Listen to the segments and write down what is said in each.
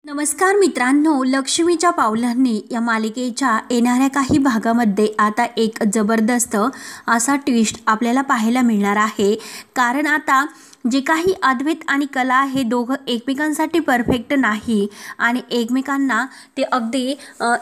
नमस्कार मित्रांनो, लक्ष्मीच्या पावलांनी या मालिकेच्या येणाऱ्या काही भागामध्ये आता एक जबरदस्त असा ट्विस्ट आपल्याला पाहायला मिळणार आहे। कारण आता जे काही अद्वैत आणि कला हे दोघं एकमेकांसाठी परफेक्ट नाही आणि एकमेकांना ते अगदी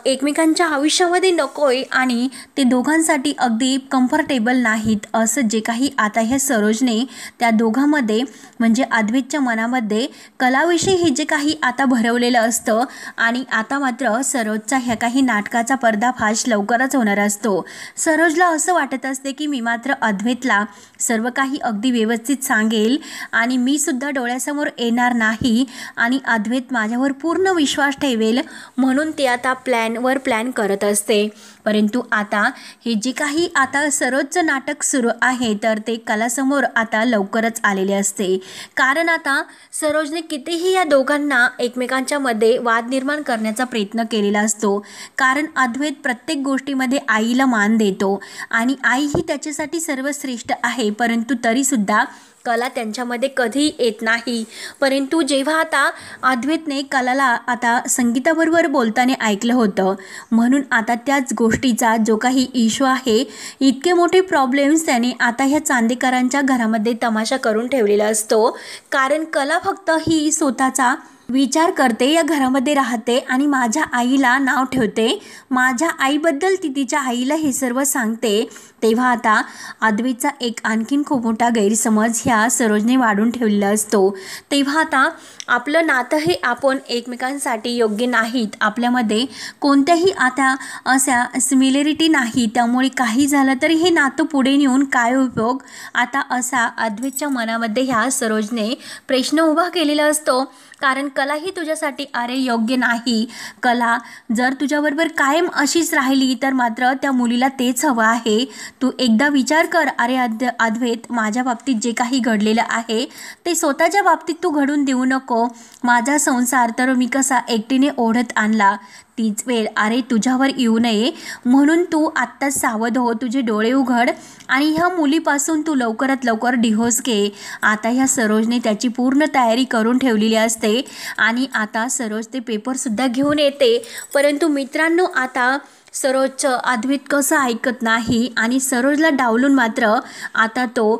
एकमेकांच्या आयुष्यामध्ये नकोय आणि ते दोघांसाठी अगदी कम्फर्टेबल नाहीत असं जे काही आता ह्या सरोजने त्या दोघांमध्ये म्हणजे अद्वैतच्या मनामध्ये कलाविषयी हे जे काही आता भरवलेलं असतं आणि आता मात्र सरोजचा ह्या काही नाटकाचा पर्दाफाश लवकरच होणार असतो। सरोजला असं वाटत असते की मी मात्र अद्वैतला सर्व काही अगदी व्यवस्थित सांगेल आणि मी सुद्धा डोळ्यासमोर येणार नाही आणि अद्वैत माझ्यावर पूर्ण विश्वास ठेवेल म्हणून ती आता प्लॅन करत असते। परंतु आता हे जे काही आता सरोजचं नाटक सुरू आहे तर ते कलासमोर आता लवकरच आलेले असते। कारण आता सरोजने कितीही या दोघांना एकमेकांच्या मध्ये वाद निर्माण करण्याचा प्रयत्न केलेला असतो। कारण अद्वैत प्रत्येक गोष्टीमध्ये आईला मान देतो आणि आई ही त्याच्यासाठी सर्वश्रेष्ठ आहे, परंतु तरीसुद्धा कला त्यांच्यामध्ये कधी येत नाही। परंतु जेव्हा आता अद्वैतने कलाला आता संगीताबरोबर बोलताना ऐकलं होतं म्हणून आता त्याच गोष्टीचा जो काही इश्यू आहे, इतके मोठे प्रॉब्लेम्स त्याने आता ह्या चांदेकरांच्या घरामध्ये तमाशा करून ठेवलेला असतो। कारण कला फक्त ही स्वतःचा विचार करते, या घरामध्ये राहते आणि माझ्या आईला नाव ठेवते, माझ्या आईबद्दल ती तिच्या आईला हे सर्व सांगते। तेव्हा आता अद्वैतचा एक आणखीन खूप मोठा गैरसमज ह्या सरोजने वाढून ठेवलेला असतो। तेव्हा आता आपलं नातं हे आपण एकमेकांसाठी योग्य नाहीत, आपल्यामध्ये कोणत्याही आता अशा सिमिलॅरिटी नाही, त्यामुळे काही झालं तरी हे नातं पुढे नेऊन काय उपयोग, आता असा अद्वैतच्या मनामध्ये ह्या सरोजने प्रश्न उभा केलेला असतो। कारण कला ही तुझ्यासाठी अरे योग्य नाही, कला जर तुझ्याबरोबर कायम अशीच राहिली तर मात्र त्या मुलीला तेच हवं आहे। तू एकदा विचार कर, अरे अद्वैत माझ्या बाबतीत जे काही घडलेलं आहे ते स्वतःच्या बाबतीत तू घडून देऊ नको। माझा संसार तर मी कसा एकटीने ओढत आणला, तीच वेळ अरे तुझ्यावर येऊ नये म्हणून तू आत्ताच सावध हो, तुझे डोळे उघड आणि ह्या मुलीपासून तू लवकरात लवकर डिव्होर्स घे। आता ह्या सरोजने त्याची पूर्ण तयारी करून ठेवलेली असते आणि आता सरोज ते पेपरसुद्धा घेऊन येते। परंतु मित्रांनो, आता सरोजचं अद्वैत कसं ऐकत नाही आणि सरोजला डावलून मात्र आता तो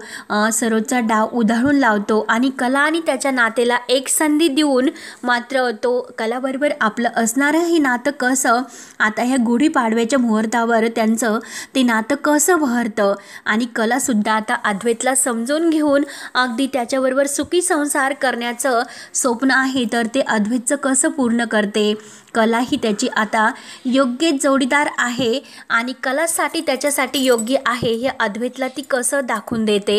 सरोजचा डाव उधळून लावतो आणि कला आणि त्याच्या नातेला एक संधी देऊन मात्र तो कलाबरोबर आपलं असणारं हे नातं कसं आता ह्या गुढीपाडव्याच्या मुहूर्तावर त्यांचं ते नातं कसं बहरतं आणि कलासुद्धा आता अद्वैतला समजून घेऊन अगदी त्याच्याबरोबर सुखी संसार करण्याचं स्वप्न आहे तर ते अद्वैतचं कसं पूर्ण करते। कला ही त्याची आता योग्य जोडीदार आहे आणि कलासाठी त्याच्यासाठी योग्य आहे हे अद्वैतला ती कसं दाखवून देते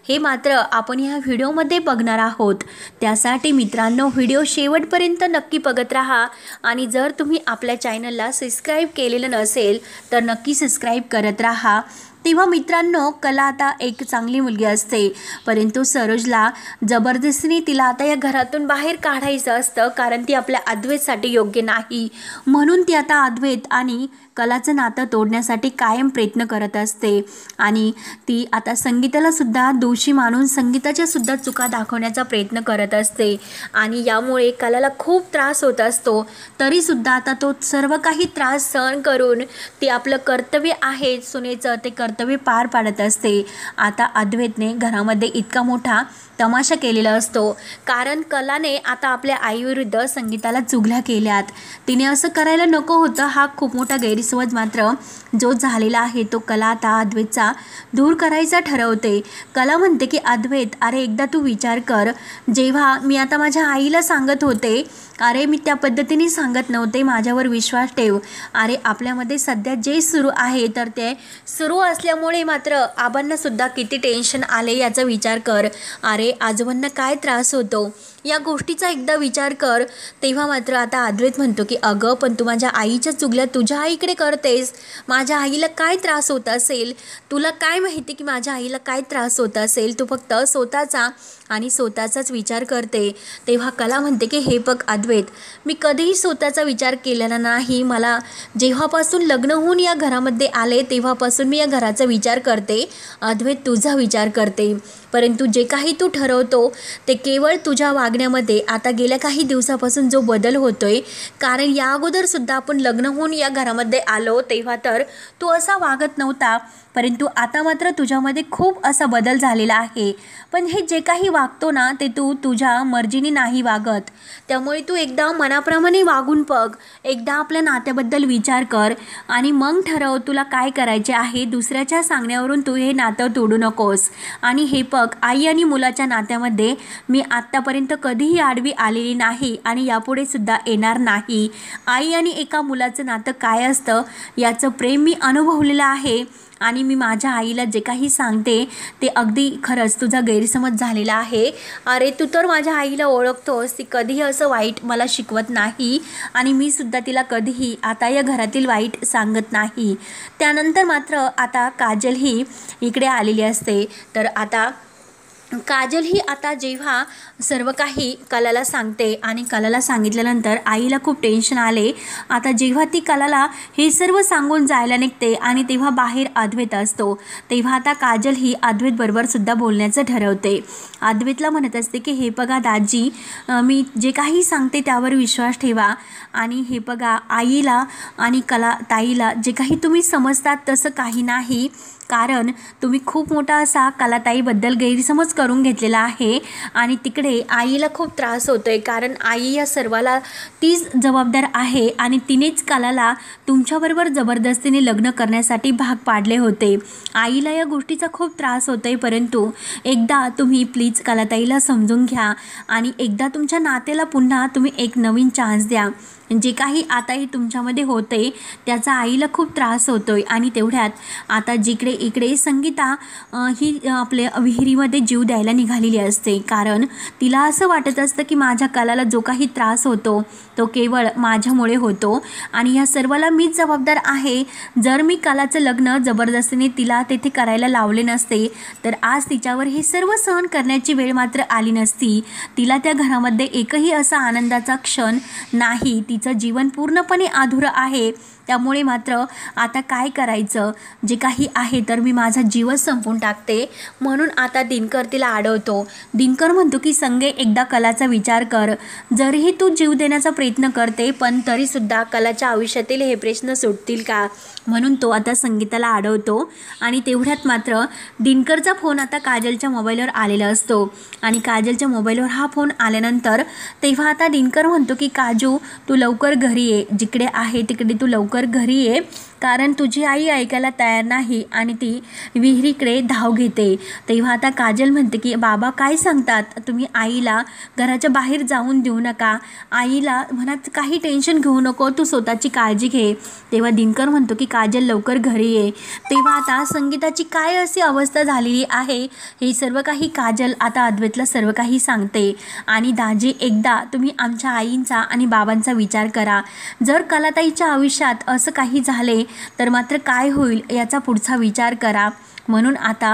हे मात्र आपण ह्या व्हिडिओमध्ये बघणार आहोत। त्यासाठी मित्रांनो व्हिडिओ शेवटपर्यंत नक्की बघत राहा आणि जर तुम्ही आपल्या चॅनलला सबस्क्राईब केलेलं नसेल तर नक्की सबस्क्राईब करत राहा। तेव्हा मित्रांनो, कला आता एक चांगली मुलगी असते, परंतु सरोजला जबरदस्तीने तिला आता या घरातून बाहेर काढायचं असतं कारण ती आपल्या अद्वैतसाठी योग्य नाही म्हणून ती आता अद्वैत आणि कलाचं नातं तोडण्यासाठी कायम प्रयत्न करत असते आणि ती आता संगीताला सुद्धा दोषी मानून संगीताच्या सुद्धा चुका दाखवण्याचा प्रयत्न करत असते आणि यामुळे कलाला खूप त्रास होत असतो। तरीसुद्धा आता तो सर्व काही त्रास सहन करून ती आपलं कर्तव्य आहे सुनेचं ते कर्तव्य पार पाडत असते। आता अद्वैतने घरामध्ये इतका मोठा तमाशा केलेला असतो कारण कलाने आता आपल्या आईविरुद्ध संगीताला चुगल्या केल्यात, तिने असं करायला नको होतं। हा खूप मोठा गैरसमज मात्र जो झालेला आहे तो कला आता अद्वैतचा दूर करायचा ठरवते। कला म्हणते की अद्वैत अरे एकदा तू विचार कर, जेव्हा मी आता माझ्या आईला सांगत होते अरे मी त्या पद्धतीने सांगत नव्हते, माझ्यावर विश्वास ठेव। अरे आपल्यामध्ये सध्या जे सुरू आहे तर ते सुरू असल्यामुळे मात्र आबांना सुद्धा किती टेन्शन आले याचा विचार कर, अरे आजोबांना काय त्रास होतो या गोष्टीचा एकदा विचार कर। तेव्हा मात्र आता अद्वैत म्हणतो की अगं पण तू माझ्या आईच्या चुगल्या तुझ्या आईकडे करतेस, माझ्या आईला काय त्रास होत असेल, तुला काय माहिती की माझ्या आईला काय त्रास होत असेल, तू फक्त स्वतःचा आणि स्वतःचाच विचार करते। तेव्हा कला म्हणते की हे बघ अद्वैत, मी कधीही स्वतःचा विचार केलेला नाही, मला जेव्हापासून लग्न होऊन या घरामध्ये आले तेव्हापासून मी या घराचा विचार करते, अद्वैत तुझा विचार करते। परंतु जे काही तू ठरवतो ते केवळ तुझ्या वागण्यामध्ये आता गेल्या काही दिवसापासून जो बदल होतोय, कारण या अगोदरसुद्धा आपण लग्न होऊन या घरामध्ये आलो तेव्हा तर तू असा वागत नव्हता, परंतु आता मात्र तुझ्यामध्ये खूप असा बदल झालेला आहे. पण हे जे काही वागतो ना ते तू तुझ्या मर्जीने नाही वागत. त्यामुळे तू एकदा मनाप्रमाणे वागून बघ, एकदा आपल्या नात्याबद्दल विचार कर आणि मग ठरव तुला काय करायचे आहे. दुसऱ्याच्या सांगण्यावरून तू हे नातं तोडू नकोस. आणि हे बघ, आई आणि मुलाच्या नात्यामध्ये मी आत्तापर्यंत कधीही आडवी आलेली नाही आणि यापुढे सुद्धा येणार नाही. आई आणि एका मुलाचं नातं काय असतं याचं प्रेम मी अनुभवलेलं आहे आणि मी माझ्या आईला जे काही सांगते ते अगदी खरंच तुझा गैरसमज झालेला आहे. अरे तू तर माझ्या आईला ओळखतोस, ती कधीही असं वाईट मला शिकवत नाही आणि मी सुद्धा तिला कधीही आता या घरातील वाईट सांगत नाही. त्यानंतर मात्र आता काजल ही इकडे आलेली असते. तर आता काजल ही आता जेव्हा सर्व काही कलाला सांगते आणि कलाला सांगितल्यानंतर आईला खूप टेन्शन आले. आता जेव्हा ती कलाला हे सर्व सांगून जायला निघते आणि तेव्हा बाहेर अद्वैत असतो, तेव्हा आता काजल ही अद्वैत बरोबर सुद्धा बोलण्याचं ठरवते. अद्वैतला म्हणत असते की हे बघा दाजी, मी जे काही सांगते त्यावर विश्वास ठेवा आणि हे बघा आईला आणि कला ताईला जे काही तुम्ही समजतात तसं काही नाही, कारण तुम्ही खूप मोठा असा कलाताईबद्दल गैरसमज करून घेतलेला आहे आणि तिकडे आईला खूप त्रास होतोय, कारण आई या सर्वाला तीच जबाबदार आहे आणि तिनेच कलाला तुमच्याबरोबर जबरदस्तीने लग्न करण्यासाठी भाग पाडले होते. आईला या गोष्टीचा खूप त्रास होतोय, परंतु एकदा तुम्ही प्लीज कलाताईला समजून घ्या आणि एकदा तुमच्या नात्याला पुन्हा तुम्ही एक नवीन चान्स द्या. जे काही आताही तुमच्यामध्ये होते त्याचा आईला खूप त्रास होतोय. आणि तेवढ्यात आता जिकडे इकडे संगीता ही आपल्या विहिरीमध्ये जीव द्यायला निघालेली असते, कारण तिला असं वाटत असतं की माझ्या कलाला जो काही त्रास होतो तो केवळ माझ्यामुळे होतो आणि या सर्वाला मीच जबाबदार आहे. जर मी कलाचं लग्न जबरदस्तीने तिला तेथे करायला लावले नसते तर आज तिच्यावर हे सर्व सहन करण्याची वेळ मात्र आली नसती. तिला त्या घरामध्ये एकही असा आनंदाचा क्षण नाही, तिचं जीवन पूर्णपणे अधुरं आहे. त्यामुळे मात्र आता काय करायचं, जे काही आहे तर मी माझा जीवच संपवून टाकते. म्हणून आता दिनकर तिला अडवतो. दिनकर म्हणतो की संगे एकदा कलाचा विचार कर, जरीही तू जीव देण्याचा प्रयत्न करते पण तरीसुद्धा कलाच्या आयुष्यातील हे प्रश्न सुटतील का, म्हणून तो आता संगीताला अडवतो. आणि तेवढ्यात मात्र दिनकरचा फोन आता काजलच्या मोबाईलवर आलेला असतो आणि काजलच्या मोबाईलवर हा फोन आल्यानंतर तेव्हा आता दिनकर म्हणतो की काजू तू लवकर घरी ये, जिकडे आहे तिकडे तू लवकर घरी ये, कारण तुझी आई ऐकायला तयार नाही आणि ती विहिरीकडे धाव घेते. तेव्हा आता काजल म्हणते की बाबा काय सांगतात तुम्ही, आईला घराच्या बाहेर जाऊन देऊ नका, आईला म्हणत काही टेन्शन घेऊ नको, तू स्वतःची काळजी घे. तेव्हा दिनकर म्हणतो की काजल लवकर घरी ये. तेव्हा आता संगीताची काय अशी अवस्था झालेली आहे हे सर्व काही काजल आता अद्वैतला सर्व काही सांगते. आणि दाजी एकदा तुम्ही आमच्या आईंचा आणि बाबांचा विचार करा, जर कलाताईच्या आयुष्यात असं काही झाले तर मात्र काय होईल याचा पुढचा विचार करा. म्हणून आता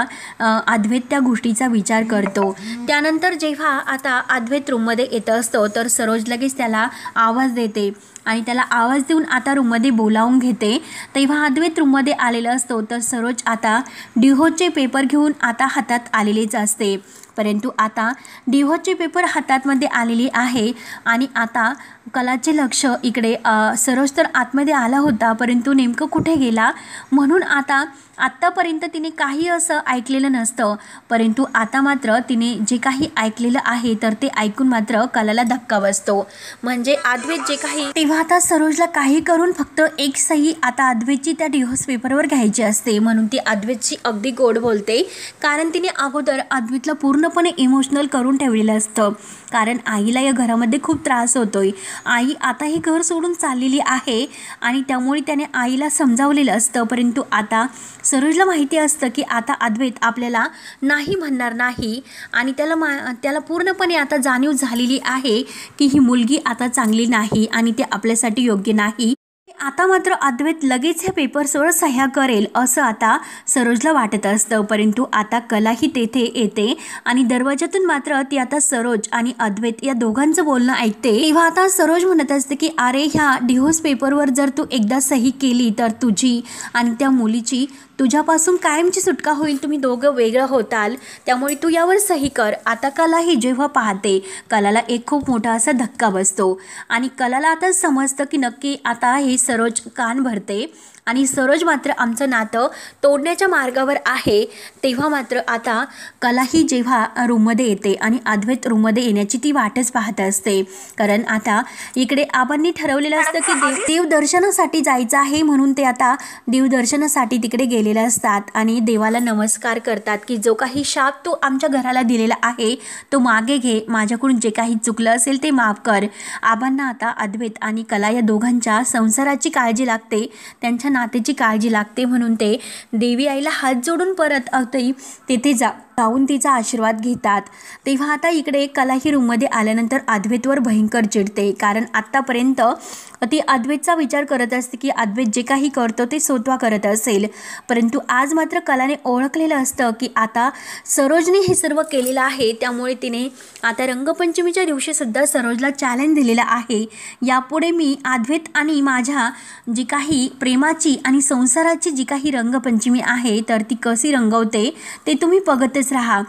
अद्वैत त्या गोष्टीचा विचार करतो. त्यानंतर जेव्हा आता अद्वैत रूममध्ये येत असतो तर सरोज लगेच त्याला आवाज देते आणि त्याला आवाज देऊन आता रूममध्ये बोलावून घेते. तेव्हा अद्वैत रूममध्ये आलेला असतो तर सरोज आता डिव्होर्सचे पेपर घेऊन आता हातात आलेलेच असते. परंतु आता डिव्होर्सचे पेपर हातामध्ये आलेली आहे आणि आता कलाचे लक्ष इकडे सरोज तर आतमध्ये आला होता परंतु नेमकं कुठे गेला, म्हणून आता आत्तापर्यंत तिने काही असं ऐकलेलं नसतं, परंतु आता मात्र तिने जे काही ऐकलेलं आहे तर ते ऐकून मात्र कलाला धक्का बसतो. म्हणजे अद्वैत जे काही, तेव्हा आता सरोजला काही करून फक्त एक सही आता अद्वैतची त्या डिव्होर्स पेपरवर घ्यायची असते. म्हणून ती अद्वैतची अगदी गोड बोलते, कारण तिने अगोदर अद्वैतला पूर्णपणे इमोशनल करून ठेवलेलं असतं, कारण आईला या घरामध्ये खूप त्रास होतोय. आई आता हे घर सोडून चाललेली आहे आणि त्यामुळे त्याने आईला समजावलेलं असतं, परंतु आता सरोजला माहिती असतं की आता अद्वैत आपल्याला नाही म्हणणार नाही आणि त्याला पूर्णपणे आता जाणीव झालेली आहे की ही मुलगी आता चांगली नाही आणि ते आपल्यासाठी योग्य नाही. आता मात्र अद्वैत लगेच ह्या पेपर्सवर सह्या करेल असं आता सरोजला वाटत असतं, परंतु आता कलाही तेथे येते आणि दरवाजातून मात्र ती आता सरोज आणि अद्वैत या दोघांचं बोलणं ऐकते. तेव्हा आता सरोज म्हणत असते की अरे ह्या डिव्होर्स पेपरवर जर तू एकदा सही केली तर तुझी आणि त्या मुलीची तुझ्यापासून कायमची सुटका होईल, तुम्ही दोघं वेगळं होताल, त्यामुळे तू यावर सही कर. आता कलाही जेव्हा पाहते, कलाला एक खूप मोठा असा धक्का बसतो आणि कलाला आता समजतं की नक्की आता हे सरोज कान भरते आणि सरोज मात्र आमचं नातं तोडण्याच्या मार्गावर आहे. तेव्हा मात्र आता कलाही जेव्हा रूममध्ये येते आणि अद्वैत रूममध्ये येण्याची ती वाटच पाहत असते, कारण आता इकडे आबांनी ठरवलेलं असतं की देवदर्शनासाठी जायचं आहे, म्हणून ते आता देवदर्शनासाठी तिकडे गेलेले असतात आणि देवाला नमस्कार करतात की जो काही शाप तू आमच्या घराला दिलेला आहे तो मागे घे, माझ्याकडून जे काही चुकलं असेल ते माफ कर. आबांना आता अद्वैत आणि कला या दोघांच्या संसाराची काळजी लागते, त्यांच्या नातेची काळजी लागते, म्हणून ते देवी आईला हात जोडून परत तिथे जाऊन तिचा आशीर्वाद घेतात. तेव्हा आता इकडे कलाही रूममध्ये आल्यानंतर अद्वैतवर भयंकर चिडते, कारण आत्तापर्यंत ती अद्वैतचा विचार करत असते की अद्वैत जे काही करतो ते स्वतः करत असेल, परंतु आज मात्र कलाने ओळखलेलं असतं की आता सरोजने हे सर्व केलेलं आहे. त्यामुळे तिने आता रंगपंचमीच्या दिवशी सुद्धा सरोजला चॅलेंज दिलेलं आहे, यापुढे मी अद्वैत आणि माझ्या जी काही प्रेमाची आणि संसाराची जी काही रंगपंचमी आहे तर ती कशी रंगवते ते तुम्ही बघतच राहा,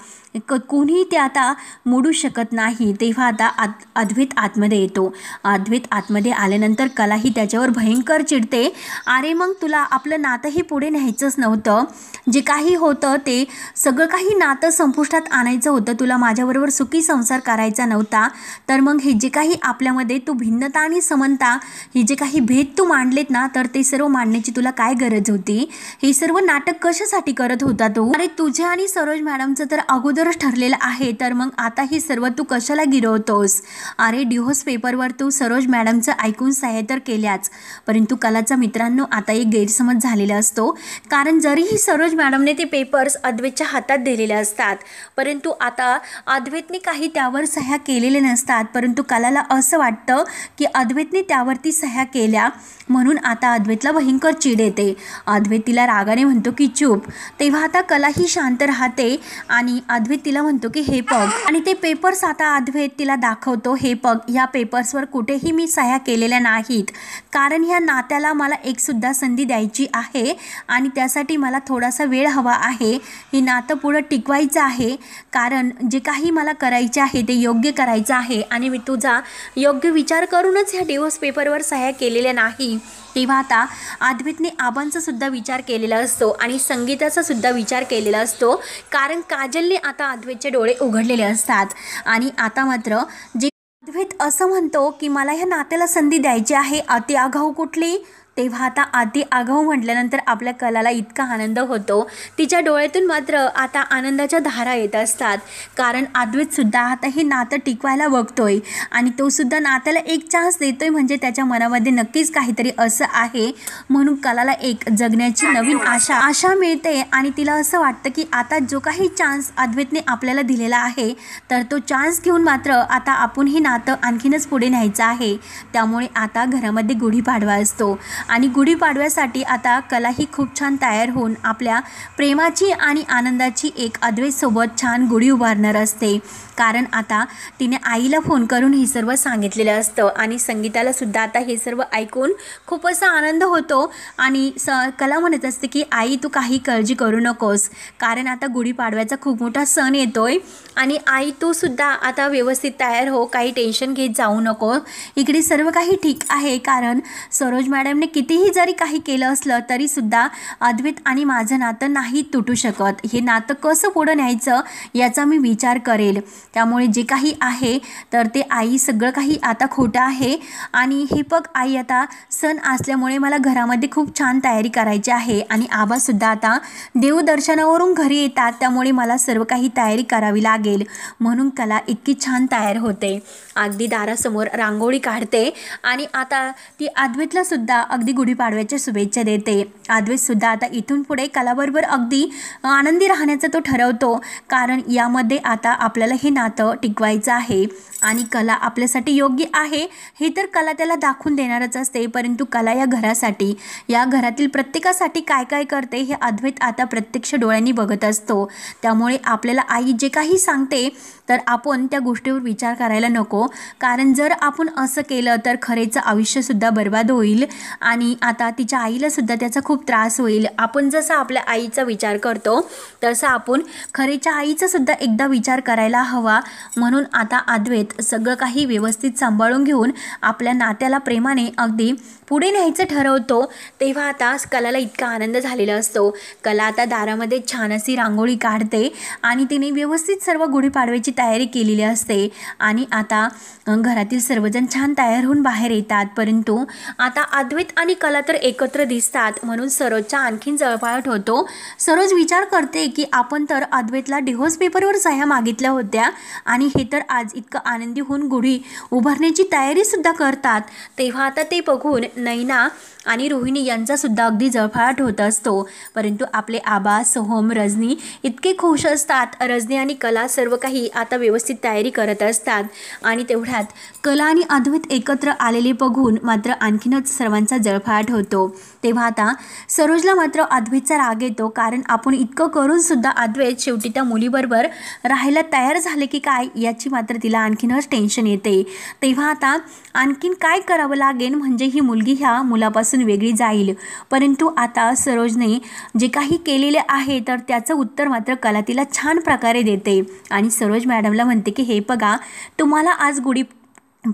कोणीही ते आता मोडू शकत नाही. तेव्हा आता अद्वैत आतमध्ये येतो. अद्वैत आतमध्ये आल्यानंतर कलाही त्याच्यावर भयंकर चिडते. अरे मग तुला आपलं नातंही पुढे न्यायचंच नव्हतं, जे काही होतं ते सगळं काही नातं संपुष्टात आणायचं होतं, तुला माझ्याबरोबर सुखी संसार करायचा नव्हता, तर मग हे जे काही आपल्यामध्ये तू भिन्नता आणि समानता हे जे काही भेद तू मांडलेत ना, तर ते सर्व मांडण्याची तुला काय गरज होती? हे सर्व नाटक कशासाठी करत होता तू? अरे तुझे आणि सरोज मॅडमचं तर अगोदर ठरलेलं आहे, तर मग आता ही सर्व तू कशाला गिरवतोस? अरे डिव्होर्स पेपरवर तू सरोज मॅडमचं ऐकून सह्या तर केल्याच, परंतु कलाचा मित्रांनो आता एक गैरसमज झालेला असतो, कारण जरीही सरोज मॅडमने ते पेपर्स अद्वैतच्या हातात दिलेले असतात, परंतु आता अद्वैतने काही त्यावर सह्या केलेल्या नसतात, परंतु कलाला असं वाटतं की अद्वैतने त्यावरती सह्या केल्या, म्हणून आता अद्वैतला भयंकर चिड येते. अद्वैत तिला रागाने म्हणतो की चूप. तेव्हा आता कलाही शांत राहते आणि अद्वैत तिला म्हणतो की हे बघ, आणि ते पेपर्स आता अद्वैत तिला दाखवतो, हे बघ ह्या पेपर्सवर कुठेही मी सह्या केलेल्या नाहीत, कारण ह्या नात्याला मला एक सुद्धा संधी द्यायची आहे आणि त्यासाठी मला थोडासा वेळ हवा आहे. हे नातं पुढं टिकवायचं आहे, कारण जे काही मला करायचे आहे ते योग्य करायचं आहे आणि मी तुझा योग्य विचार करूनच ह्या डिव्होर्स पेपरवर सह्या केलेल्या नाही. तेव्हा आता अद्वैतने आबांचा सुद्धा विचार केलेला असतो आणि संगीताचा सुद्धा विचार केलेला असतो, कारण काजलने आता अद्वैतचे डोळे उघडलेले असतात आणि आता मात्र जे अद्वैत असं म्हणतो की मला ह्या नात्याला संधी द्यायची आहे, अति आगाऊ कुठली? तेव्हा आता अति आगाऊ म्हटल्यानंतर आपल्या कलाला इतका आनंद होतो, तिच्या डोळ्यातून मात्र आता आनंदाच्या धारा येत असतात, कारण अद्वैतसुद्धा आता हे नातं टिकवायला बघतोय आणि तो सुद्धा नात्याला एक चान्स देतोय, म्हणजे त्याच्या मनामध्ये नक्कीच काहीतरी असं आहे, म्हणून कलाला एक जगण्याची नवीन आशा मिळते आणि तिला असं वाटतं की आता जो काही चान्स अद्वैतने आपल्याला दिलेला आहे तर तो चान्स घेऊन मात्र आता आपण हे नातं आणखीनच पुढे न्यायचं आहे. त्यामुळे आता घरामध्ये गुढीपाडवा असतो आणि गुढीपाडव्यासाठी आता कलाही खूप छान तयार होऊन आपल्या प्रेमाची आणि आनंदाची एक अद्वैतसोबत छान गुढी उभारणार असते, कारण आता तिने आईला फोन करून हे सर्व सांगितलेलं असतं आणि संगीताला सुद्धा आता हे सर्व ऐकून खूप असा आनंद होतो आणि कला म्हणत असते की आई तू काही काळजी करू नकोस, कारण आता गुढीपाडव्याचा खूप मोठा सण येतोय आणि आई तू सुद्धा आता व्यवस्थित तयार हो, काही टेन्शन घेत जाऊ नको, इकडे सर्व काही ठीक आहे, कारण सरोज मॅडमने कितीही जरी काही केलं असलं तरी सुद्धा अद्वैत आणि माझं नातं नाही तुटू शकत, हे नातं कसं पुढं न्यायचं याचा मी विचार करेल. त्यामुळे जे काही आहे तर ते आई सगळं काही आता खोटं आहे आणि हे बघ आई आता सण असल्यामुळे मला घरामध्ये खूप छान तयारी करायची आहे आणि आबासुद्धा आता देवदर्शनावरून घरी येतात, त्यामुळे मला सर्व काही तयारी करावी लागेल, म्हणून कला इतकी छान तयार होते, अगदी दारासमोर रांगोळी काढते आणि आता ती अद्वैतला सुद्धा अगदी गुढीपाडव्याच्या शुभेच्छा देते. अद्वैतसुद्धा आता इथून पुढे कलाबरोबर अगदी आनंदी राहण्याचा तो ठरवतो, कारण यामध्ये आता आपल्याला हे नातं टिकवायचं आहे आणि कला आपल्यासाठी योग्य आहे हे तर कला त्याला दाखवून देणारच असते, परंतु कला या घरासाठी या घरातील प्रत्येकासाठी काय काय करते हे अद्वैत आता प्रत्यक्ष डोळ्यांनी बघत असतो. त्यामुळे आपल्याला आई जे काही सांगते तर आपण त्या गोष्टीवर विचार करायला नको, कारण जर आपण असं केलं तर खरेचं आयुष्यसुद्धा बर्बाद होईल आणि आणि आता तिच्या आईला सुद्धा त्याचा खूप त्रास होईल. आपण जसं आपल्या आईचा विचार करतो तसं आपण खरेच्या आईचा सुद्धा एकदा विचार करायला हवा. म्हणून आता अद्वैत सगळं काही व्यवस्थित सांभाळून घेऊन आपल्या नात्याला प्रेमाने अगदी पुढे न्यायचं ठरवतो. तेव्हा आता कलाला इतका आनंद झालेला असतो. कला आता दारामध्ये छान अशी रांगोळी काढते आणि तिने व्यवस्थित सर्व गुढीपाडव्याची तयारी केलेली असते. आणि आता घरातील सर्वजण छान तयार होऊन बाहेर येतात. परंतु आता अद्वैत आणि कला तर एकत्र दिसतात म्हणून सरोजचा आणखीन जळफळाट होतो. सरोज विचार करते की आपण तर अद्वैतला डिव्होर्स पेपरवर सह्या मागितल्या होत्या आणि हे तर आज इतकं आनंदी होऊन गुढी उभारण्याची तयारीसुद्धा करतात. तेव्हा आता ते बघून नैना आणि रोहिणी यांचासुद्धा अगदी जळफळाट होत असतो. परंतु आपले आबा, सोहम, रजनी इतके खुश असतात. रजनी आणि कला सर्व काही आता व्यवस्थित तयारी करत असतात आणि तेवढ्यात कला आणि अद्वैत एकत्र आलेले बघून मात्र आणखीनच सर्वांचा जळफळाट होतो. तेव्हा आता सरोजला मात्र अद्वैतचा राग येतो, कारण आपण इतकं करूनसुद्धा अद्वैत शेवटी त्या मुलीबरोबर राहायला तयार झाले की काय याची मात्र तिला आणखीनच टेन्शन येते. तेव्हा आता आणखीन काय करावं लागेल म्हणजे ही मुलगी ह्या मुलापासून वेगळी जाईल. परंतु आता सरोजने जे काही केलेले आहे तर त्याचं उत्तर मात्र कला तिला छान प्रकारे देते आणि सरोज मॅडमला म्हणते की हे बघा, तुम्हाला आज गुढी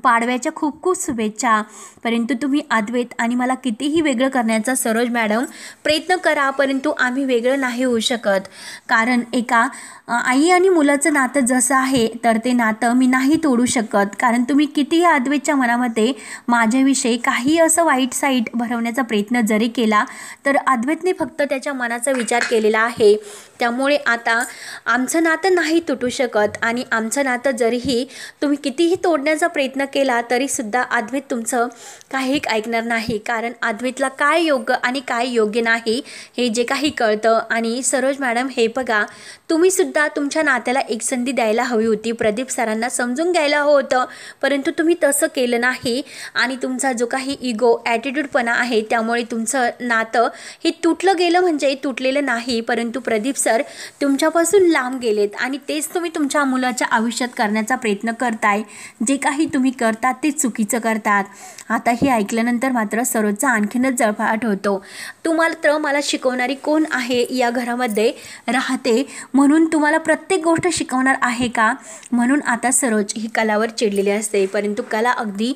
पाडव्याच्या खूप खूप शुभेच्छा. परंतु तुम्ही अद्वैत आणि मला कितीही वेगळं करण्याचा सरोज मॅडम प्रयत्न करा, परंतु आम्ही वेगळं नाही होऊ शकत. कारण एका आई आणि मुलाचं नातं जसं आहे तर ते नातं मी नाही तोडू शकत. कारण तुम्ही कितीही अद्वैतच्या मनामध्ये माझ्याविषयी काही असं वाईट साईट भरवण्याचा प्रयत्न जरी केला तर अद्वैतने फक्त त्याच्या मनाचा विचार केलेला आहे. त्यामुळे आता आमचं नातं नाही तुटू शकत आणि आमचं नातं जरीही तुम्ही कितीही तोडण्याचा प्रयत्न केला तरीसुद्धा अद्वैत तुमचं काही ऐकणार नाही. कारण अद्वैतला काय योग्य आणि काय योग्य नाही हे जे काही कळतं. आणि सरोज मॅडम हे बघा, तुम्ही सुद्धा तुमच्या नात्याला एक संधी द्यायला हवी होती, प्रदीप सरांना समजून घ्यायला होतं, परंतु तुम्ही तसं केलं नाही. आणि तुमचा जो काही इगो ॲटिट्यूडपणा आहे त्यामुळे तुमचं नातं हे तुटलं गेलं म्हणजे तुटलेलं नाही, परंतु प्रदीप सर तुमच्यापासून लांब गेलेत आणि तेच तुम्ही तुमच्या मुलाच्या आयुष्यात करण्याचा प्रयत्न करताय. जे काही तुम्ही करतात ते चुकीचं करतात. आता हे ऐकल्यानंतर मात्र सरोजचा आणखीनच जळफळाट होतो. तू मात्र मला शिकवणारी कोण आहे, या घरामध्ये राहते म्हणून तुम्हाला प्रत्येक गोष्ट शिकवणार आहे का. म्हणून आता सरोज ही कलावर चिडलेली असते. परंतु कला अगदी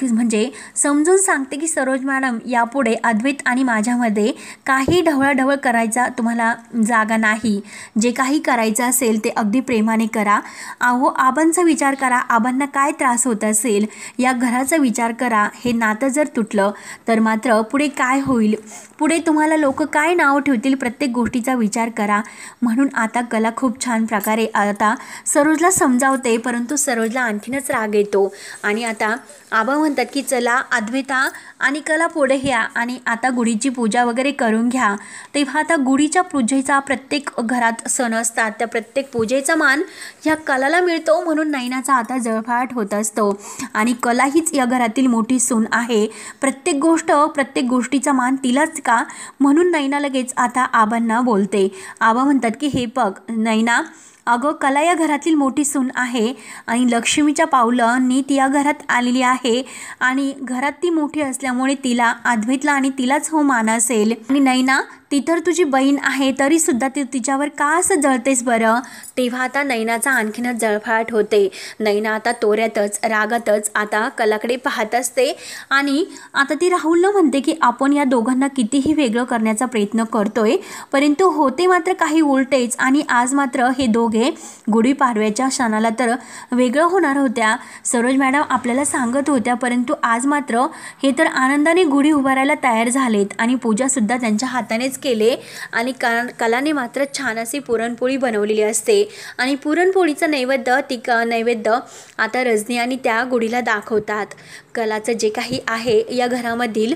म्हणजे समजून सांगते की सरोज मॅडम, यापुढे अद्वैत आणि माझ्यामध्ये काही ढवळाढवळ करायचा तुम्हाला जागा नाही. जे काही करायचं असेल ते अगदी प्रेमाने करा. अहो, आबांचा विचार करा, आबांना काय त्रास होत असेल, या घराचा विचार करा. हे नातं जर तुटलं तर मात्र पुढे काय होईल, पुढे तुम्हाला लोक काय नाव ठेवतील, प्रत्येक गोष्टीचा विचार करा. म्हणून आता कला खूप छान प्रकारे आता सरोजला समजावते. परंतु सरोजला आणखीनच राग येतो आणि आता आबा म्हणतात की चला अद्वैता आणि कला पुढे घ्या आणि आता गुढीची पूजा वगैरे करून घ्या. तेव्हा आता गुढीच्या पूजेचा प्रत्येक घरात सण असतात, त्या प्रत्येक पूजेचा मान ह्या कलाला मिळतो. म्हणून नैनाचा आता जळफळाट होत असतो आणि कला हीच या घरातील मोठी सून आहे. प्रत्येक गोष्टीचा मान तिलाच का, म्हणून नैना लगेच आता आबांना बोलते. आबा म्हणतात की हे बघ नैना, अगं कला या घरातील मोठी सून आहे आणि लक्ष्मीच्या पावलांनी ती या घरात आलेली आहे आणि घरात ती मोठी असल्यामुळे तिला अद्वैतला आणि तिलाच हो मान असेल. आणि नैना, ती तर तुझी बहीण आहे तरीसुद्धा ती तिच्यावर का असं जळतेस बरं. तेव्हा आता नैनाचा आणखीनच जळफळाट होते. नैना आता तोऱ्यातच रागातच आता कलाकडे पाहत असते आणि आता ती राहुलला म्हणते की आपण या दोघांना कितीही वेगळं करण्याचा प्रयत्न करतोय, परंतु होते मात्र काही उलटेच. आणि आज मात्र हे दोघे गुढीपाडव्याच्या क्षणाला तर वेगळं होणार होत्या, सरोज मॅडम आपल्याला सांगत होत्या, परंतु आज मात्र हे तर आनंदाने गुढी उभारायला तयार झालेत आणि पूजासुद्धा त्यांच्या हातानेच केले. आणि कलाने मात्र छान अशी पुरणपोळी बनवलेली असते आणि पुरणपोळीचं नैवेद्य आता रजनी आणि त्या गुढीला दाखवतात. कलाचं जे काही आहे या घरामधील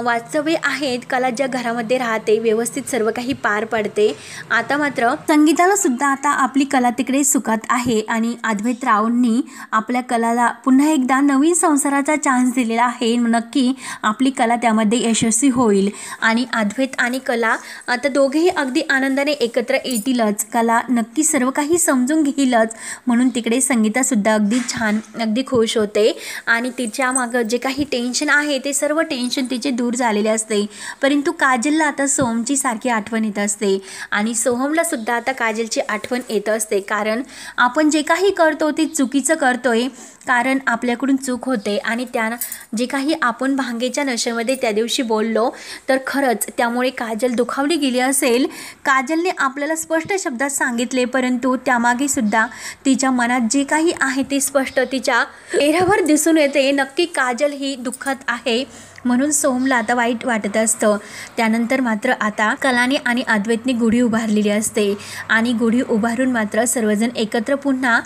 वास्तव्य आहेत, कला ज्या घरामध्ये राहते व्यवस्थित सर्व काही पार पडते. आता मात्र संगीताला सुद्धा आता आपली कला तिकडे सुखात आहे आणि अद्वैत रावांनी आपल्या कलाला पुन्हा एकदा नवीन संसाराचा चान्स दिलेला आहे. नक्की आपली कला त्यामध्ये यशस्वी होईल आणि अद्वैत आणि कला आता दोघेही अगदी आनंदाने एकत्र येतीलच. कला नक्की सर्व काही समजून घेईलच. म्हणून तिकडे संगीतासुद्धा अगदी छान, अगदी खुश होते आणि तिच्या त्यामागं जे काही टेन्शन आहे ते सर्व टेन्शन तिचे दूर झालेले असते. परंतु काजलला आता सोहमची सारखी आठवण येत असते आणि सोहमला सुद्धा आता काजलची आठवण येत असते. कारण आपण जे काही करतो ते चुकीचं करतोय, कारण आपल्याकडून चूक होते आणि जे काही आपण भांगेच्या नशेमध्ये त्या दिवशी बोललो तर खरंच त्यामुळे काजल दुखावली गेली असेल. काजलने आपल्याला स्पष्ट शब्दात सांगितले, परंतु त्यामागे सुद्धा तिच्या मनात जे काही आहे ते स्पष्ट तिच्या चेहऱ्यावर दिसून येते. नक्की काजल ही दुःखात आहे म्हणून सोहमला आता वाईट वाटत असतं. त्यानंतर मात्र आता कलाने आणि अद्वैतने गुढी उभारलेली असते आणि गुढी उभारून मात्र सर्वजण एकत्र पुन्हा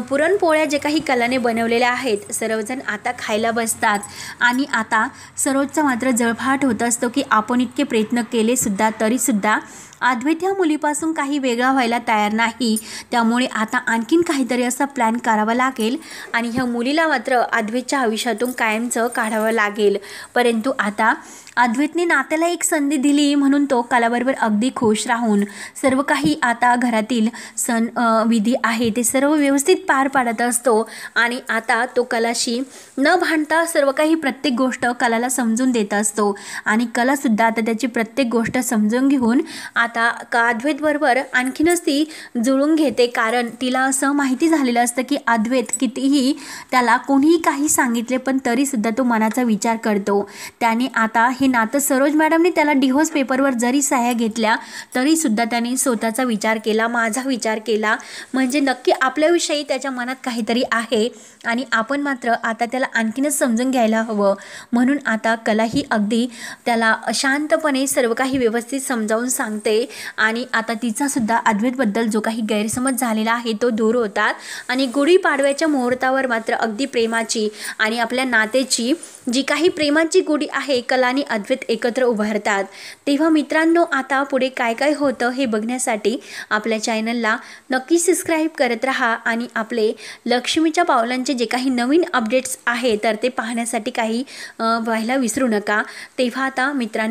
पुरणपोळ्या जे काही कलाने बनवलेल्या आहेत सर्वजण आता खायला बसतात. आणि आता सरोजचा मात्र जळफाट होत असतो की आपण इतके प्रयत्न केले सुद्धा तरीसुद्धा अद्वैत ह्या मुलीपासून काही वेगळा व्हायला तयार नाही. त्यामुळे आता आणखीन काहीतरी असा प्लॅन करावा लागेल आणि ह्या मुलीला मात्र अद्वैतच्या आयुष्यातून कायमचं काढावं लागेल. परंतु आता अद्वैतने नात्याला एक संधी दिली म्हणून तो कलाबरोबर अगदी खुश राहून सर्व काही आता घरातील सण विधी आहे ते सर्व व्यवस्थित पार पाडत असतो. आणि आता तो कलाशी न भांडता सर्व काही प्रत्येक गोष्ट कलाला समजून देत असतो आणि कलासुद्धा आता त्याची प्रत्येक गोष्ट समजून घेऊन आता अद्वैतबरोबर आणखीनच ती जुळून घेते. कारण तिला असं माहिती झालेलं असतं की अद्वैत कितीही त्याला कोणीही काही सांगितले पण तरीसुद्धा तो मनाचा विचार करतो. त्याने आता हे नातं सरोज मॅडमने त्याला डिव्होर्स पेपरवर जरी सह्या घेतल्या तरीसुद्धा त्याने स्वतःचा विचार केला, माझा विचार केला, म्हणजे नक्की आपल्याविषयी त्याच्या मनात काहीतरी आहे आणि आपण मात्र आता त्याला आणखीनच समजून घ्यायला हवं. म्हणून आता कला ही अगदी त्याला शांतपणे सर्व काही व्यवस्थित समजावून सांगते आणि आता तिचासुद्धा अद्वैतबद्दल जो काही गैरसमज झालेला आहे तो दूर होतात आणि गुढीपाडव्याच्या मुहूर्तावर मात्र अगदी प्रेमाची आणि आपल्या नात्याची जी काही प्रेमाची गुढी आहे कला आणि अद्वैत एकत्र उभारतात. तेव्हा मित्रांनो आता पुढे काय काय होतं हे बघण्यासाठी आपल्या चॅनलला नक्की सबस्क्राईब करत राहा आणि आपले लक्ष्मीच्या पावलांचे जे काही नवीन अपडेट्स आहे तर ते पाहण्यासाठी काही व्हायला विसरू नका. तेव्हा आता मित्रांनो